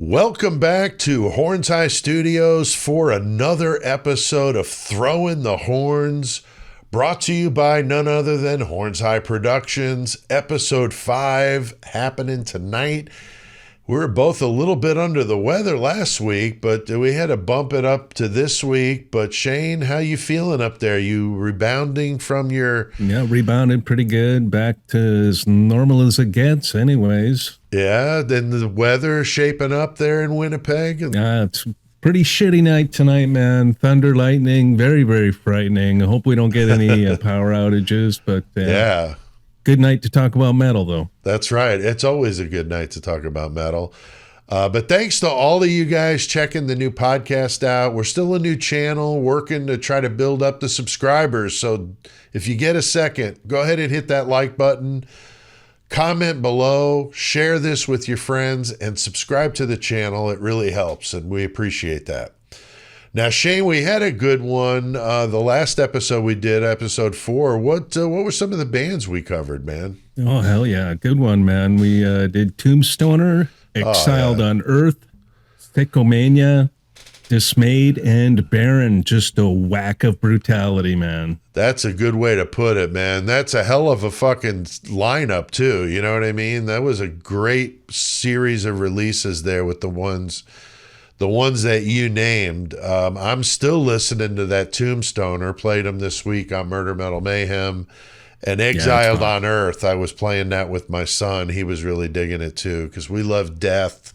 Welcome back to Horns High Studios for another episode of Throwing the Horns, brought to you by none other than Horns High Productions. Episode 5 happening tonight. We were both a little bit under the weather last week, but we had to bump it up to this week. But Shane, how you feeling up there? You rebounding from your... Yeah, rebounded pretty good. Back to as normal as it gets anyways. Yeah, then the weather shaping up there in Winnipeg? It's a pretty shitty night tonight, man. Thunder, lightning, very, very frightening. I hope we don't get any power outages, but... yeah. Good night to talk about metal, though. That's right. It's always a good night to talk about metal. But thanks to all of you guys checking the new podcast out. We're still a new channel, working to try to build up the subscribers. So if you get a second, go ahead and hit that like button, comment below, share this with your friends, and subscribe to the channel. It really helps, and we appreciate that. Now, Shane, we had a good one. The last episode we did, episode 4. What were some of the bands we covered, man? Oh, hell yeah. Good one, man. We did Tombstoner, Exiled on Earth, Thickomania, Dismayed, and Baron. Just a whack of brutality, man. That's a good way to put it, man. That's a hell of a fucking lineup, too. You know what I mean? That was a great series of releases there with the ones that you named. I'm still listening to that Tombstoner. Played them this week on Murder Metal Mayhem. And Exiled on Earth, I was playing that with my son. He was really digging it too, because we love Death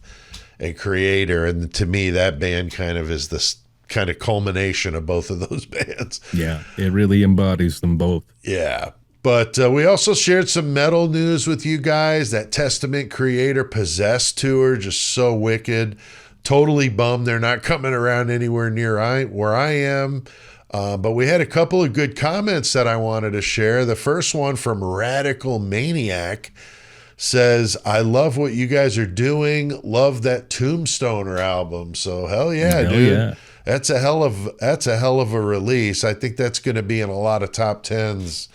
and Creator. And to me, that band kind of is this kind of culmination of both of those bands. Yeah, it really embodies them both. Yeah. But we also shared some metal news with you guys. That Testament Creator Possessed tour, just so wicked. Totally bummed they're not coming around anywhere near where I am. But we had a couple of good comments that I wanted to share. The first one from Radical Maniac says, I love what you guys are doing. Love that Tombstoner album. So hell yeah, dude. Yeah. That's a hell of a release. I think that's going to be in a lot of top 10s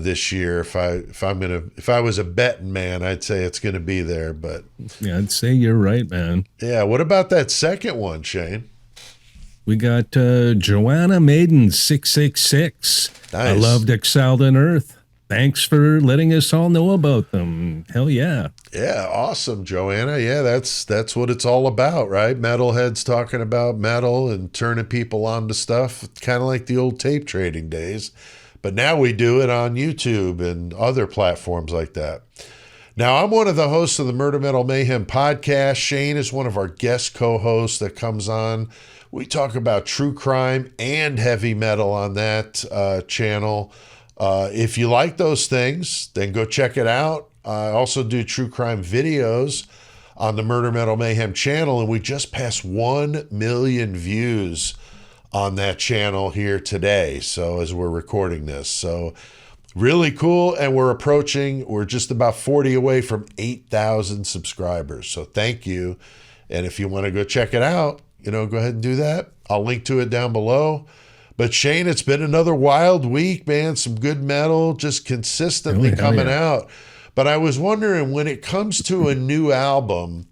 this year. If I was a betting man, I'd say it's going to be there. But yeah, I'd say you're right, man. Yeah. What about that second one, Shane? We got Joanna Maiden 666. Nice. I loved Exiled on Earth. Thanks for letting us all know about them. Hell yeah. Yeah, awesome, Joanna. Yeah, that's what it's all about, right? Metalheads talking about metal and turning people on to stuff, kind of like the old tape trading days. But now we do it on YouTube and other platforms like that. Now, I'm one of the hosts of the Murder Metal Mayhem podcast. Shane is one of our guest co-hosts that comes on. We talk about true crime and heavy metal on that channel. If you like those things, then go check it out. I also do true crime videos on the Murder Metal Mayhem channel, and we just passed 1 million views on that channel here today, so as we're recording this. So really cool, and we're just about 40 away from 8,000 subscribers. So thank you. And if you want to go check it out, go ahead and do that. I'll link to it down below. But Shane, it's been another wild week, man. Some good metal just consistently coming out. But I was wondering, when it comes to a new album,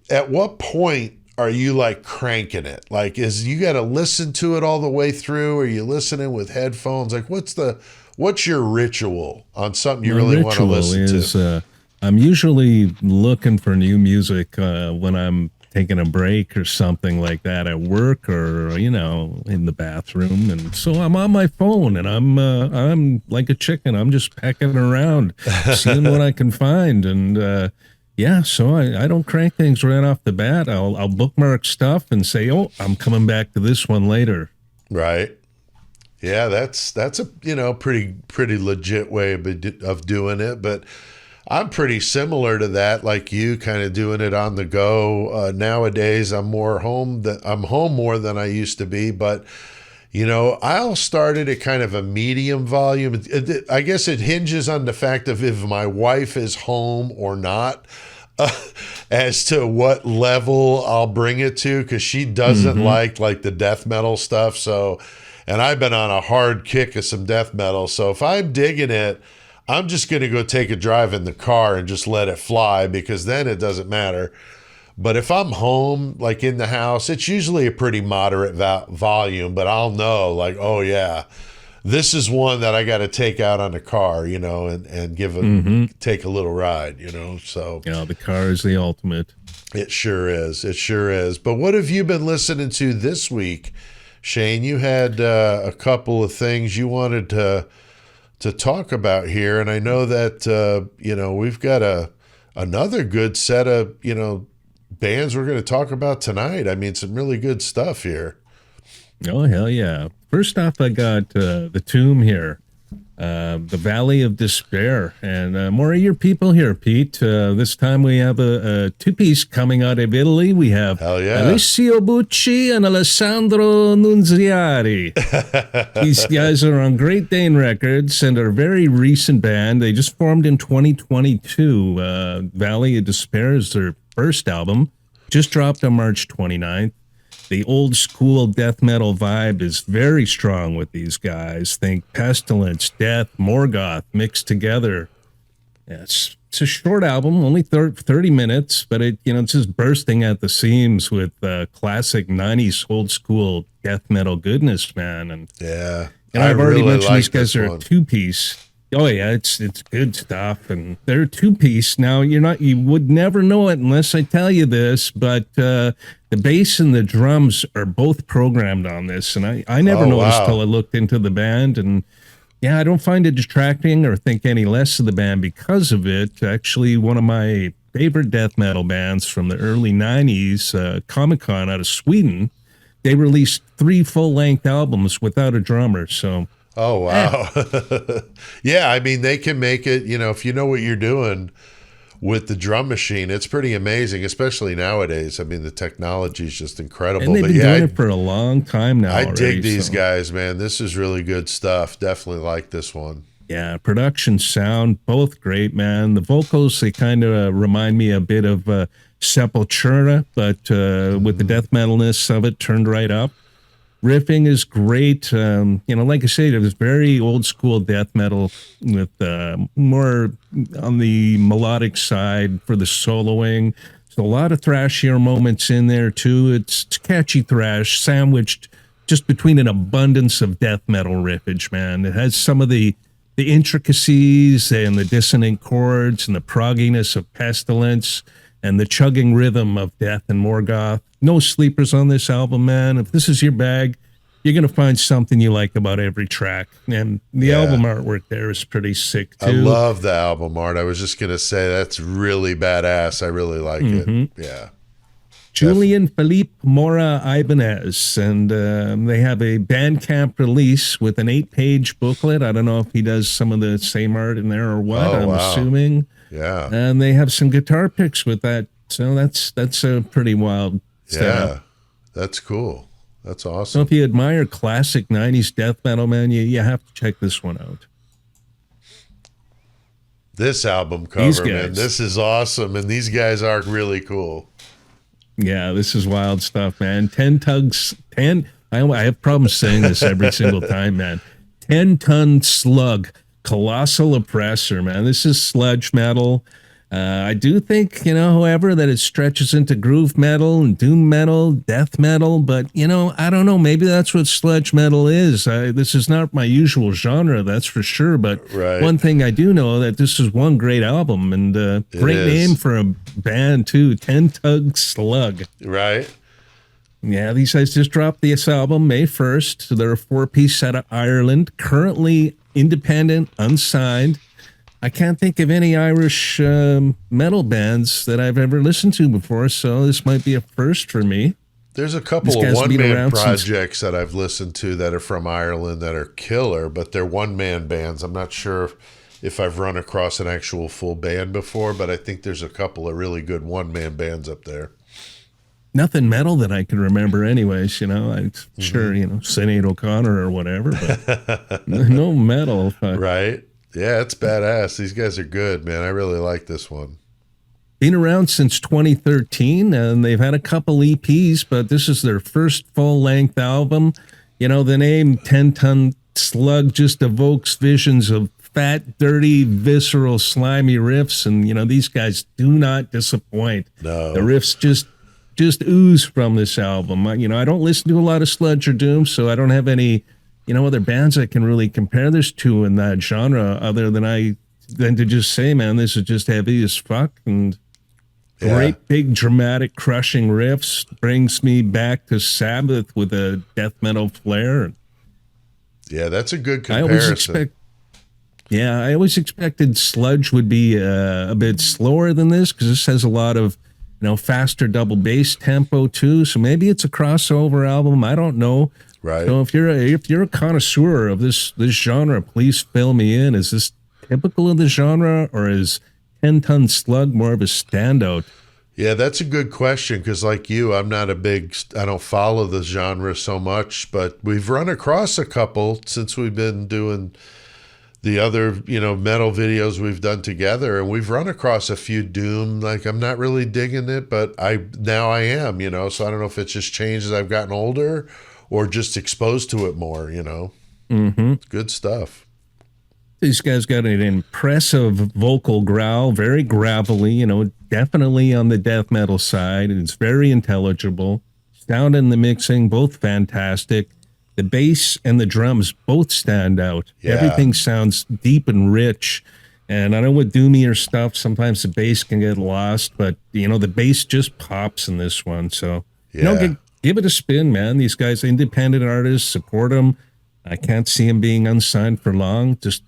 at what point are you like cranking it? Like, you got to listen to it all the way through? Or are you listening with headphones? Like, what's your ritual on something you really want to listen to? I'm usually looking for new music when I'm taking a break or something like that at work, or in the bathroom, and so I'm on my phone and I'm like a chicken. I'm just pecking around, seeing what I can find, and so I don't crank things right off the bat. I'll bookmark stuff and say, oh, I'm coming back to this one later. Right. Yeah, that's a pretty legit way of doing it, but I'm pretty similar to that, like you, kind of doing it on the go. Nowadays, I'm home more than I used to be, but I'll start it at kind of a medium volume. I guess it hinges on the fact of if my wife is home or not, as to what level I'll bring it to, because she doesn't like the death metal stuff. So, and I've been on a hard kick of some death metal. So if I'm digging it, I'm just going to go take a drive in the car and just let it fly because then it doesn't matter. But if I'm home, like in the house, it's usually a pretty moderate volume, but I'll know like, oh yeah, this is one that I got to take out on the car, and take a little ride, so. The car is the ultimate. It sure is. It sure is. But what have you been listening to this week, Shane? You had a couple of things you wanted to talk about here, and I know that we've got another good set of bands we're going to talk about tonight. I mean, some really good stuff here. Oh hell yeah! First off, I got the Tomb here, the Valley of Despair, and more of your people here, Pete. This time we have a two-piece coming out of Italy. We have Alessio Bucci and Alessandro Nunziati. These guys are on Great Dane Records and are a very recent band. They just formed in 2022. Valley of Despair is their first album, just dropped on March 29th. The old school death metal vibe is very strong with these guys. Think Pestilence, Death, Morgoth mixed together. Yes, it's a short album, only 30 minutes, but it's just bursting at the seams with classic 90s old school death metal goodness, man. And I've already mentioned these guys are a two-piece. Oh yeah, it's good stuff, and they're a two-piece. Now you would never know it unless I tell you this, but the bass and the drums are both programmed on this, and I never noticed till I looked into the band, and I don't find it distracting or think any less of the band because of it. Actually, one of my favorite death metal bands from the early 90s, Comic-Con out of Sweden, they released 3 full-length albums without a drummer, so. Oh, wow. Yeah, I mean, they can make it, if you know what you're doing with the drum machine, it's pretty amazing, especially nowadays. I mean, the technology is just incredible. And they've been doing it for a long time now. I dig these guys, man. This is really good stuff. Definitely like this one. Yeah, production, sound, both great, man. The vocals, they kind of remind me a bit of Sepultura, but with the death metalness of it turned right up. Riffing is great. Like I said, it was very old school death metal with more on the melodic side for the soloing. So a lot of thrashier moments in there too. It's catchy thrash sandwiched just between an abundance of death metal riffage, man. It has some of the intricacies and the dissonant chords and the progginess of Pestilence and the chugging rhythm of Death and Morgoth. No sleepers on this album, man. If this is your bag, you're going to find something you like about every track. And the album artwork there is pretty sick, too. I love the album art. I was just going to say that's really badass. I really like it. Yeah. Julian Felipe Mora Ibanez. And they have a Bandcamp release with an 8-page booklet. I don't know if he does some of the same art in there or what. I'm assuming. Yeah. And they have some guitar picks with that. So that's a pretty wild setup. That's cool. That's awesome. So if you admire classic 90s death metal, man, you have to check this one out. This album cover, man, this is awesome. And these guys are really cool. Yeah, this is wild stuff, man. 10 tugs, 10. I have problems saying this every single time, man. 10-ton slug. Colossal oppressor, man. This is sludge metal. I do think, however, that it stretches into groove metal and doom metal, death metal, but, I don't know. Maybe that's what sludge metal is. This is not my usual genre, that's for sure. But one thing I do know that this is one great album and great name for a band, too. 10 Tug Slug. Right. Yeah, these guys just dropped this album May 1st. So they're a 4-piece out of Ireland, currently independent, unsigned. I can't think of any Irish metal bands that I've ever listened to before, so this might be a first for me. There's a couple of one-man projects that I've listened to that are from Ireland that are killer, but they're one-man bands. I'm not sure if I've run across an actual full band before, but I think there's a couple of really good one-man bands up there. Nothing metal that I can remember anyways, I'm sure, Sinead O'Connor or whatever, but no metal. Right. Yeah, it's badass. These guys are good, man. I really like this one. Been around since 2013, and they've had a couple EPs, but this is their first full-length album. The name 10-Ton Slug just evokes visions of fat, dirty, visceral, slimy riffs, and these guys do not disappoint. No. The riffs just ooze from this album. I don't listen to a lot of sludge or doom, so I don't have any other bands I can really compare this to in that genre, other than to just say, man, this is just heavy as fuck, and great big dramatic crushing riffs. Brings me back to Sabbath with a death metal flair. Yeah, that's a good comparison. I always expected sludge would be a bit slower than this, because this has a lot of faster double bass tempo too. So maybe it's a crossover album. I don't know. Right. So if you're a connoisseur of this genre, please fill me in. Is this typical of the genre, or is 10 Ton Slug more of a standout? Yeah, that's a good question, because like you, I don't follow the genre so much, but we've run across a couple since we've been doing the other, metal videos we've done together, and we've run across a few doom. Like, I'm not really digging it, but I am, so I don't know if it's just changed as I've gotten older or just exposed to it more, Mm-hmm. It's good stuff. These guys got an impressive vocal growl, very gravelly, definitely on the death metal side, and it's very intelligible. Sound and the mixing, both fantastic. The bass and the drums both stand out. Yeah. Everything sounds deep and rich. And I know with doomier stuff, sometimes the bass can get lost, but, the bass just pops in this one. So, give it a spin, man. These guys, independent artists, support them. I can't see them being unsigned for long. Just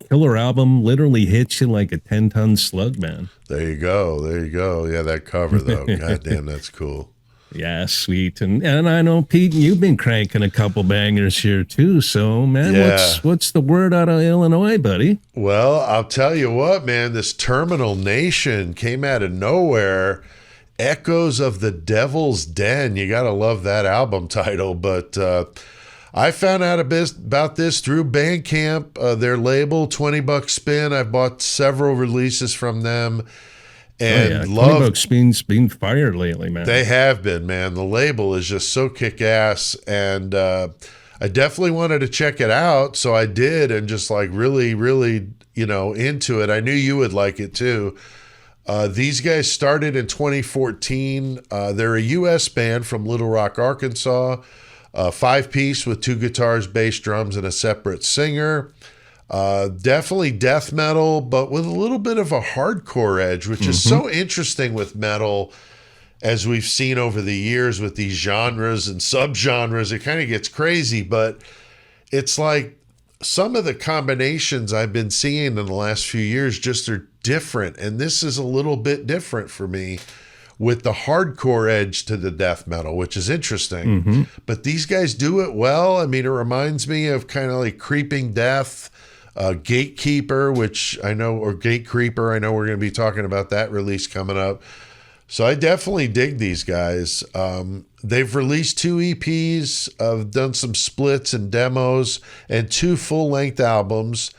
killer album, literally hits you like a 10-ton slug, man. There you go. Yeah, that cover, though. God damn, that's cool. Yeah, sweet. And I know, Pete, you've been cranking a couple bangers here too. So, man, what's the word out of Illinois, buddy? Well, I'll tell you what, man, this Terminal Nation came out of nowhere. Echoes of the Devil's Den. You got to love that album title. But I found out a bit about this through Bandcamp, their label, $20 spin. I've bought several releases from them. And $20 been fired lately, man. They have been, man. The label is just so kick-ass, and I definitely wanted to check it out, so I did, and just like really, really, into it. I knew you would like it too. These guys started in 2014. They're a U.S. band from Little Rock, Arkansas. 5-piece with 2 guitars, bass, drums, and a separate singer. Definitely death metal, but with a little bit of a hardcore edge, which is so interesting with metal, as we've seen over the years with these genres and subgenres. It kind of gets crazy, but it's like some of the combinations I've been seeing in the last few years just are different, and this is a little bit different for me with the hardcore edge to the death metal, which is interesting. But these guys do it well. I mean, it reminds me of kind of like Creeping Death, Gatekeeper, which I know, or Gatecreeper. I know we're going to be talking about that release coming up. So I definitely dig these guys. They've released 2 EPs, done some splits and demos, and 2 full-length albums.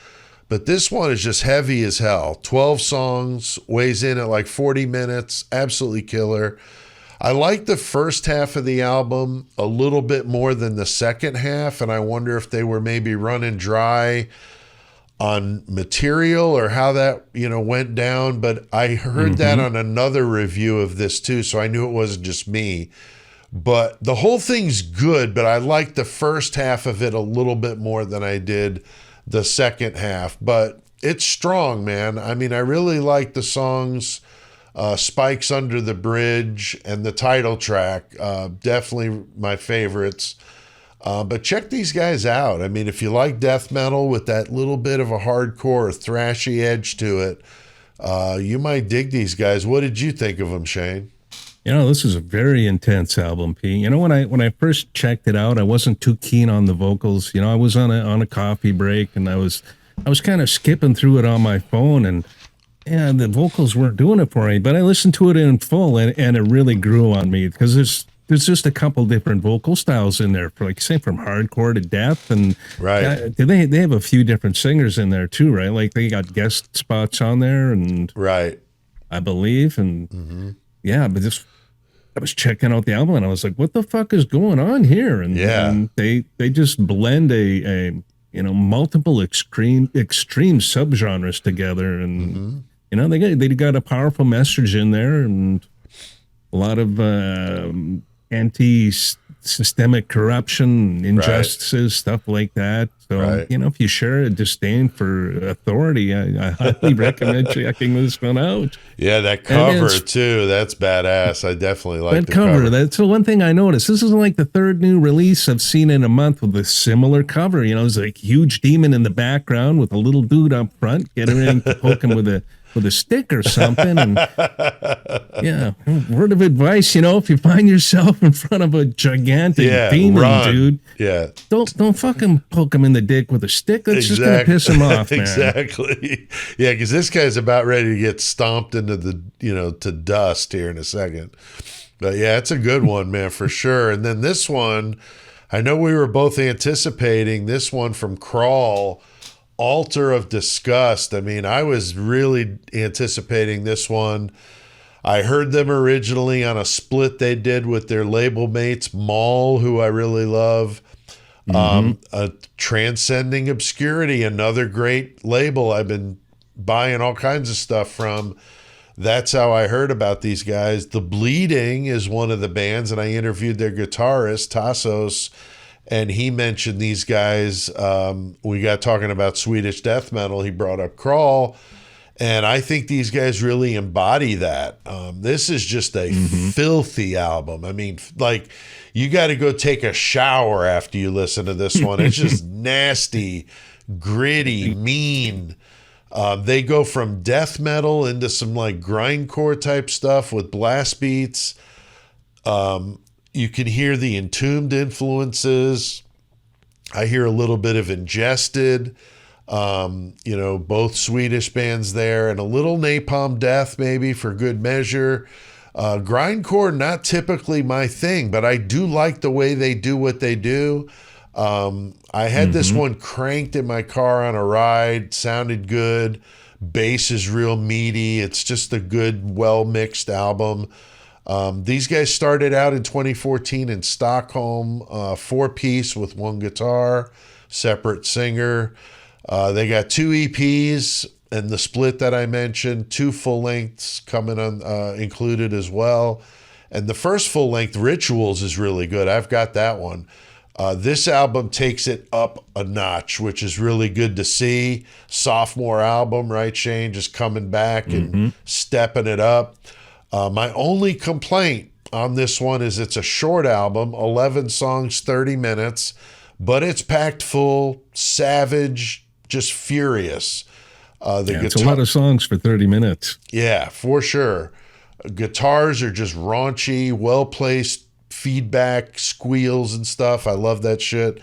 But this one is just heavy as hell. 12 songs, weighs in at like 40 minutes. Absolutely killer. I like the first half of the album a little bit more than the second half, and I wonder if they were maybe running dry on material or how that, went down. But I heard that on another review of this too, so I knew it wasn't just me. But the whole thing's good, but I like the first half of it a little bit more than I did the second half. But it's strong, man. I mean, I really like the songs, Spikes Under the Bridge and the title track, definitely my favorites. But check these guys out. I mean, if you like death metal with that little bit of a hardcore, thrashy edge to it, you might dig these guys. What did you think of them, Shane? This is a very intense album, Pete. When I first checked it out, I wasn't too keen on the vocals. I was on a coffee break, and I was kind of skipping through it on my phone, and the vocals weren't doing it for me. But I listened to it in full, and it really grew on me, because there's just a couple different vocal styles in there, for, like, say, from hardcore to death, and right. They have a few different singers in there too, right? Like, they got guest spots on there, and right, I believe, and but I was checking out the album, and I was like, what the fuck is going on here? And they just blend a multiple extreme subgenres together, and Mm-hmm. they got a powerful message in there, and a lot of anti-systemic corruption, Right. injustices, stuff like that. So, Right. if you share a disdain for authority, I highly recommend checking this one out. Yeah, that And cover it's too. That's badass. I definitely like that the cover. cover. That's the one thing I noticed. This is like the third new release I've seen in a month with a similar cover. There's a huge demon in the background with a little dude up front getting ready to poke him with a stick or something. And yeah, word of advice, if you find yourself in front of a gigantic Yeah, demon, run. dude, Yeah, don't fucking poke him in the dick with a stick. That's just gonna exactly. piss him off, man. Exactly. Yeah, because this guy's about ready to get stomped into to dust here in a second. But yeah, it's a good one, man, for sure. And then this one, I know we were both anticipating this one from Crawl, Altar of Disgust. I mean, I was really anticipating this one. I heard them originally on a split they did with their label mates, Maul, who I really love. Transcending Obscurity, another great label I've been buying all kinds of stuff from. That's how I heard about these guys. The Bleeding is one of the bands, and I interviewed their guitarist, Tassos, and he mentioned these guys. We got talking about Swedish death metal. He brought up Crawl, and I think these guys really embody that. This is just a filthy album. I mean, like, you got to go take a shower after you listen to this one. It's just nasty, gritty, mean. They go from death metal into some like grindcore type stuff with blast beats. You can hear the Entombed influences. I hear a little bit of Ingested. Both Swedish bands there, and a little Napalm Death maybe for good measure. Grindcore, not typically my thing, but I do like the way they do what they do. I had this one cranked in my car on a ride, sounded good. Bass is real meaty. It's just a good, well-mixed album. These guys started out in 2014 in Stockholm, 4-piece with one guitar, separate singer. They got 2 EPs and the split that I mentioned, 2 full lengths coming on included as well. And the first full length, Rituals, is really good. I've got that one. This album takes it up a notch, which is really good to see. Sophomore album, right, Shane? Just coming back and stepping it up. My only complaint on this one is it's a short album, 11 songs, 30 minutes, but it's packed full, savage, just furious. It's a lot of songs for 30 minutes. Yeah, for sure. Guitars are just raunchy, well-placed feedback, squeals and stuff. I love that shit.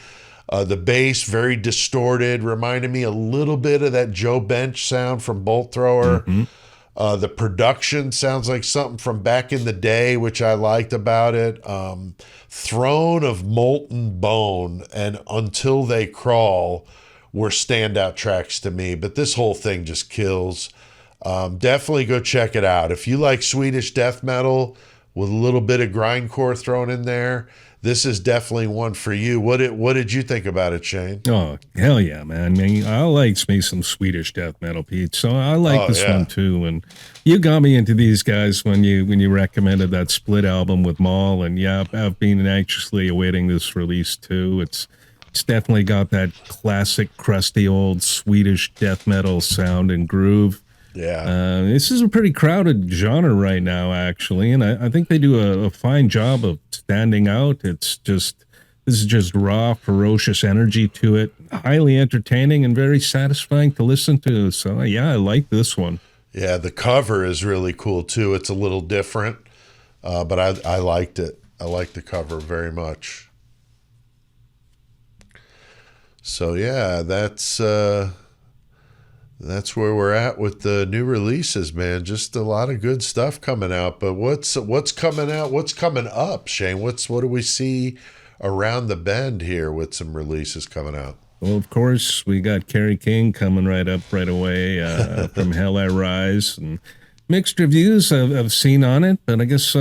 The bass, very distorted, reminded me a little bit of that Joe Bench sound from Bolt Thrower. The production sounds like something from back in the day, which I liked about it. Throne of Molten Bone and Until They Crawl were standout tracks to me, but this whole thing just kills. Definitely go check it out. If you like Swedish death metal with a little bit of grindcore thrown in there, this is definitely one for you. What did you think about it, Shane? Oh, hell yeah, man. I mean, I like me some Swedish death metal, Pete. So I like this one too. And you got me into these guys when you recommended that split album with Maul. And yeah, I've been anxiously awaiting this release too. It's definitely got that classic, crusty old Swedish death metal sound and groove. Yeah. This is a pretty crowded genre right now, actually, and I think they do a fine job of standing out. This is just raw, ferocious energy to it, highly entertaining and very satisfying to listen to. So yeah, I like this one. Yeah, the cover is really cool too. It's a little different, but I liked it. I liked the cover very much. So yeah, that's where we're at with the new releases, man. Just a lot of good stuff coming out. But what's coming out? What's coming up, Shane? What do we see around the bend here with some releases coming out? Well, of course, we got Kerry King coming right up right away From Hell I Rise. And mixed reviews I've seen on it, but I guess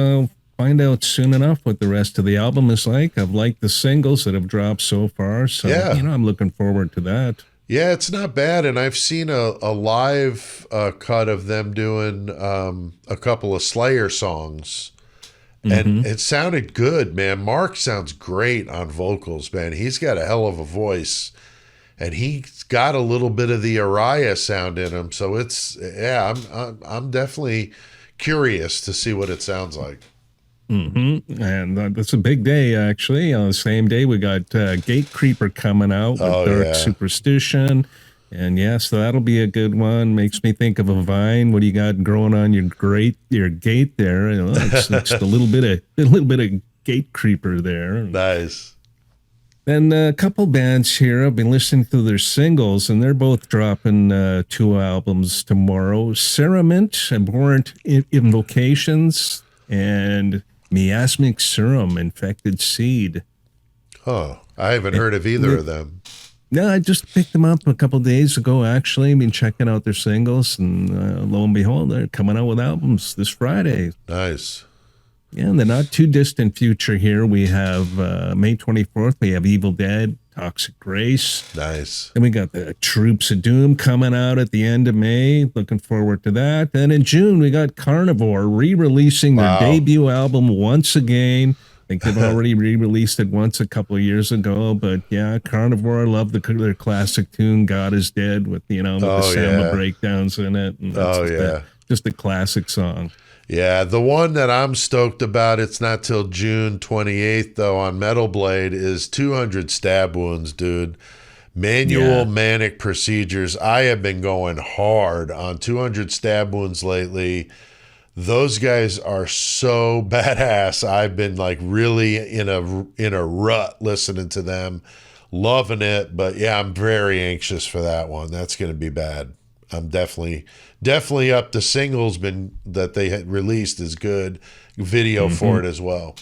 find out soon enough what the rest of the album is like. I've liked the singles that have dropped so far, so Yeah. I'm looking forward to that. Yeah, it's not bad. And I've seen a live cut of them doing a couple of Slayer songs. And Mm-hmm. it sounded good, man. Mark sounds great on vocals, man. He's got a hell of a voice. And he's got a little bit of the Araya sound in him. So it's, yeah, I'm definitely curious to see what it sounds like. Mm-hmm. And that's a big day, actually. On the same day, we got Gate Creeper coming out with Oh, Dark yeah. Superstition. And yeah, so that'll be a good one. Makes me think of a vine. What do you got growing on your gate there? It's a little bit of Gate Creeper there. Nice. And a couple bands here, I've been listening to their singles, and they're both dropping 2 albums tomorrow. Cerament, Abhorrent Invocations, and Miasmic Serum, Infected Seed. Oh, I haven't heard of either of them. No, I just picked them up a couple days ago, actually. I've been checking out their singles, and lo and behold, they're coming out with albums this Friday. Nice. Yeah, in the not too distant future here, we have May 24th, we have Evil Dead, Toxic Grace. Nice. Then we got the Troops of Doom coming out at the end of May. Looking forward to that. Then in June, we got Carnivore re-releasing their debut album once again. I think they've already re-released it once a couple of years ago. But yeah, Carnivore, I love their classic tune, God is Dead, with, with the samba breakdowns in it. And just a classic song. Yeah, the one that I'm stoked about, it's not till June 28th, though, on Metal Blade, is 200 Stab Wounds, dude. Manual Manic Procedures. I have been going hard on 200 Stab Wounds lately. Those guys are so badass. I've been like really in a rut listening to them, loving it. But yeah, I'm very anxious for that one. That's going to be bad. I'm definitely up. The singles that they had released is good. Video for it as well.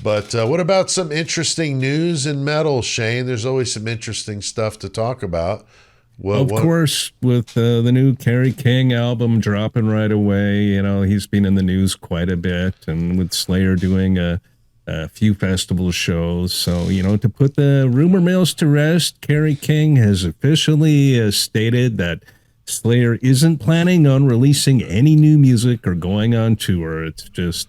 But what about some interesting news in metal, Shane? There's always some interesting stuff to talk about. Of course, with the new Kerry King album dropping right away, he's been in the news quite a bit, and with Slayer doing a few festival shows. So, to put the rumor mills to rest, Kerry King has officially stated that Slayer isn't planning on releasing any new music or going on tour. It's just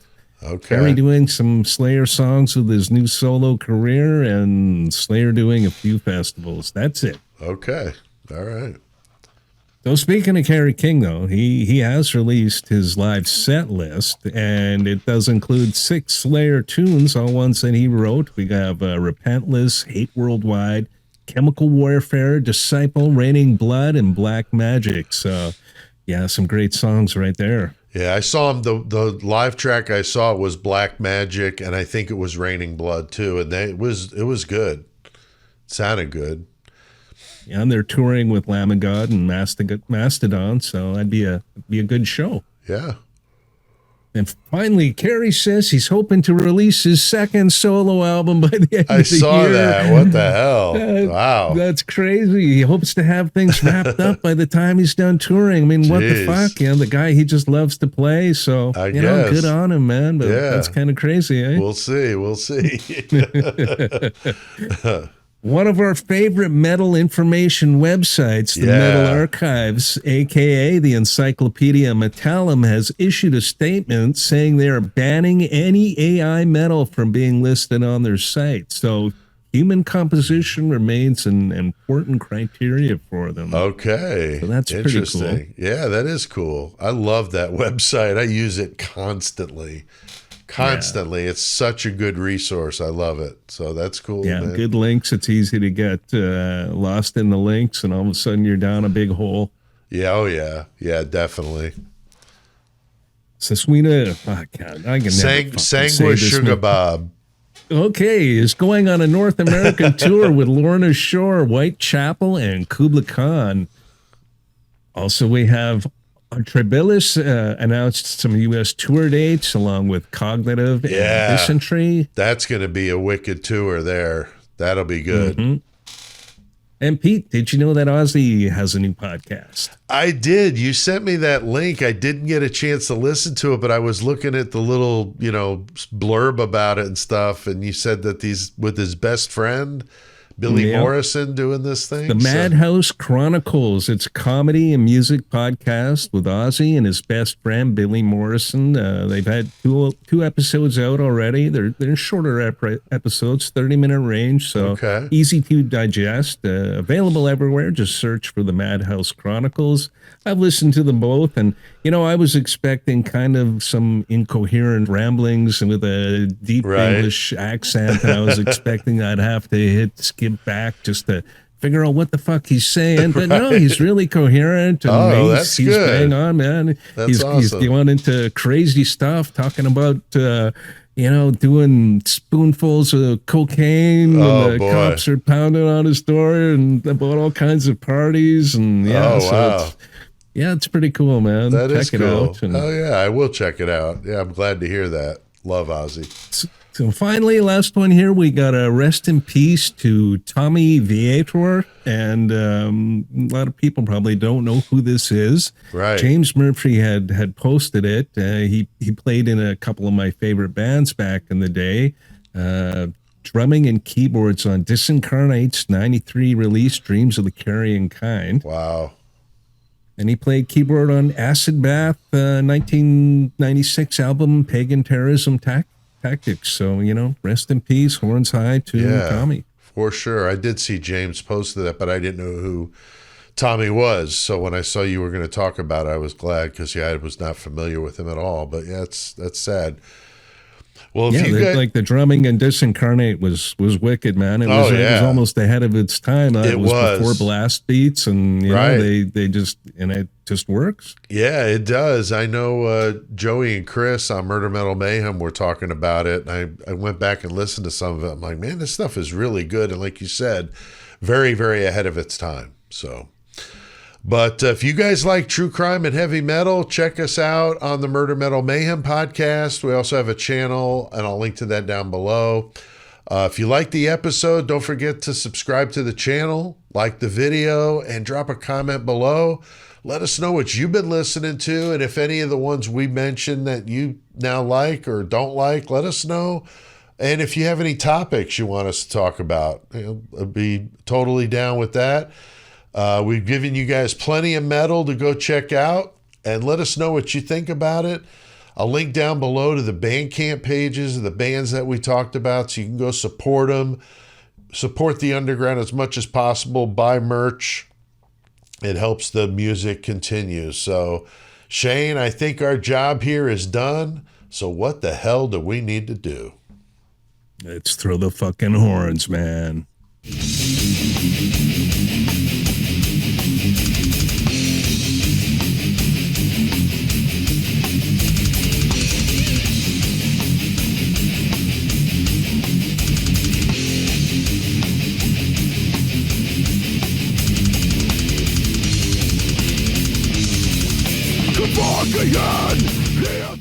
Kerry doing some Slayer songs with his new solo career and Slayer doing a few festivals. That's it. Okay. All right. So speaking of Kerry King, though, he has released his live set list, and it does include 6 Slayer tunes, all ones that he wrote. We have Repentless, Hate Worldwide, Chemical Warfare, Disciple, Raining Blood, and Black Magic. So, yeah, some great songs right there. Yeah, I saw him. The live track I saw was Black Magic, and I think it was Raining Blood too. And it was good. It sounded good. Yeah, and they're touring with Lamb of God and Mastodon, so that'd be a good show. Yeah. And finally, Kerry says he's hoping to release his second solo album by the end of the year. I saw that. What the hell? Wow. That's crazy. He hopes to have things wrapped up by the time he's done touring. I mean, what the fuck? The guy, he just loves to play. So, I guess. Good on him, man. But that's kind of crazy, eh? We'll see. One of our favorite metal information websites, the Metal Archives, a.k.a. the Encyclopedia Metallum, has issued a statement saying they are banning any AI metal from being listed on their site. So human composition remains an important criteria for them. Okay. So that's interesting. Pretty cool. Yeah, that is cool. I love that website. I use it constantly. It's such a good resource. I love it. So that's cool. Yeah, man. Good links. It's easy to get lost in the links, and all of a sudden you're down a big hole. Yeah, oh yeah. Yeah, definitely. Saswina, I can never Sanguis Sugar Bob. Okay, is going on a North American tour with Lorna Shore, Whitechapel, and Kubla Khan. Also, we have Tribilis announced some U.S. tour dates along with Cognitive and Dysentery. That's going to be a wicked tour there. That'll be good. Mm-hmm. And Pete, did you know that Ozzy has a new podcast? I did. You sent me that link. I didn't get a chance to listen to it, but I was looking at the little, blurb about it and stuff. And you said that he's with his best friend, Billy Morrison, doing this thing. The Madhouse Chronicles. It's a comedy and music podcast with Ozzy and his best friend, Billy Morrison. They've had two episodes out already. They're shorter episodes, 30-minute range, so easy to digest. Available everywhere. Just search for the Madhouse Chronicles. I've listened to them both, and I was expecting kind of some incoherent ramblings and with a deep English accent. I was expecting I'd have to hit skip back just to figure out what the fuck he's saying, but no, he's really coherent. And that's he's good. bang on, man. He's going into crazy stuff, talking about doing spoonfuls of cocaine when the cops are pounding on his door, and about all kinds of parties, and it's pretty cool, man. Check it out. I will check it out. Yeah, I'm glad to hear that. Love Ozzy. So finally, last one here, we got a rest in peace to Tommy Vietor, and a lot of people probably don't know who this is. Right. James Murphy had posted it. He played in a couple of my favorite bands back in the day. Drumming and keyboards on Disincarnate's 93 release, Dreams of the Carrying Kind. Wow. And he played keyboard on Acid Bath 1996 album, Pagan Terrorism Tactics. So, rest in peace, horns high to Tommy. For sure. I did see James posted that, but I didn't know who Tommy was. So when I saw you were going to talk about it, I was glad because, I was not familiar with him at all. But that's sad. Well, like the drumming in Disincarnate was wicked, man. It was almost ahead of its time. It was before blast beats, and they just, and it just works. Yeah, it does. I know Joey and Chris on Murder Metal Mayhem were talking about it, and I went back and listened to some of it. I'm like, man, this stuff is really good, and like you said, very, very ahead of its time. So. But if you guys like true crime and heavy metal, check us out on the Murder Metal Mayhem podcast. We also have a channel, and I'll link to that down below. If you like the episode, don't forget to subscribe to the channel, like the video, and drop a comment below. Let us know what you've been listening to, and if any of the ones we mentioned that you now like or don't like, let us know. And if you have any topics you want us to talk about, I'd be totally down with that. We've given you guys plenty of metal to go check out, and let us know what you think about it. I'll link down below to the Bandcamp pages of the bands that we talked about, so you can go support them, support the underground as much as possible, buy merch. It helps the music continue. So, Shane, I think our job here is done. So what the hell do we need to do? Let's throw the fucking horns, man. Again!